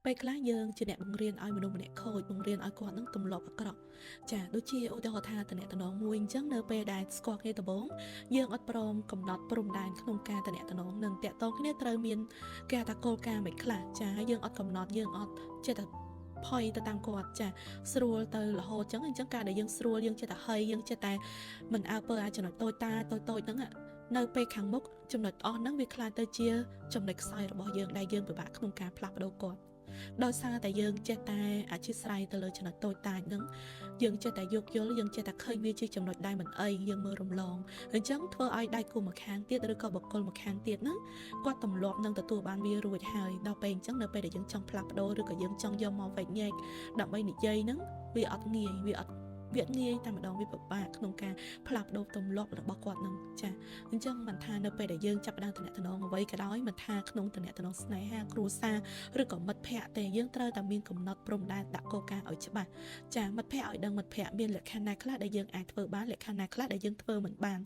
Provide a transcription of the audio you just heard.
ពេលខ្លះយើងជាអ្នកបង្រៀនឲ្យមនុស្សម្នាក់ខូចបង្រៀនឲ្យគាត់នឹងទម្លាប់អាក្រក់ចាដូចជាឧទាហរណ៍ថាតំណែងមួយអញ្ចឹងនៅពេលដែលស្គាល់គ្នាដំបូងយើងអត់ព្រមកំណត់ព្រំដែនក្នុងការតំណែងនឹងតាក់ទងគ្នាត្រូវមានគេហៅថាគោលការណ៍មិនខ្លះចាយើងអត់កំណត់យើងអត់ចេះតែផុយទៅតាមគាត់ចាស្រួលទៅរហូតអញ្ចឹងការដែលយើងស្រួលយើងចេះតែហីយើងចេះតែមិនអើពើអាចចំណុចតូចតាតូចហ្នឹងនៅពេលខាងមុខចំណុចអស់ហ្នឹងវាខ្លាចទៅជាចំណុចខ្សោយរបស់យើងដែលយើងពិបាកក្នុងការផ្លាស់ប្ដូរគាត់ដោយសារតែយើងចេះតែអធិស្ឋានទៅលើចំណុចតូចតាចហ្នឹងយើងចេះតែយកយល់យើងចេះតែឃើញវាជាចំណុចដែលមិនអីយើងមើលរំលងអញ្ចឹងធ្វើឲ្យដៃគូម្ខាងទៀតឬក៏បុគ្គលម្ខាងទៀតហ្នឹងគាត់ទម្លាប់នឹងទទួលបានវារួចហើយដល់ពេលអញ្ចឹងនៅពេលដែលយើងចង់ផ្លាស់ប្ដូរឬក៏យើងចង់យកមកវែកញែកដើម្បីនិយាយហ្នឹងវាអត់ងាយវាងាយតែម្ដងវាពិបាកក្នុងការផ្លាស់ប្ដូរទម្លាប់របស់គាត់នឹងចាអញ្ចឹងមិនថានៅពេលដែលយើងចាប់ផ្ដើមតំណែងអ្វីក៏ដោយមិនថាក្នុងតំណែងស្នេហាគ្រួសារឬក៏មិត្តភ័ក្តិទេយើងត្រូវតែមានកំណត់ព្រំដែនដាក់គោលការណ៍ឲ្យច្បាស់ចាមិត្តភ័ក្តិឲ្យដឹងមិត្តភ័ក្តិមានលក្ខខណ្ឌណាខ្លះដែលយើងអាចធ្វើបានលក្ខខណ្ឌណាខ្លះដែលយើងធ្វើមិនបាន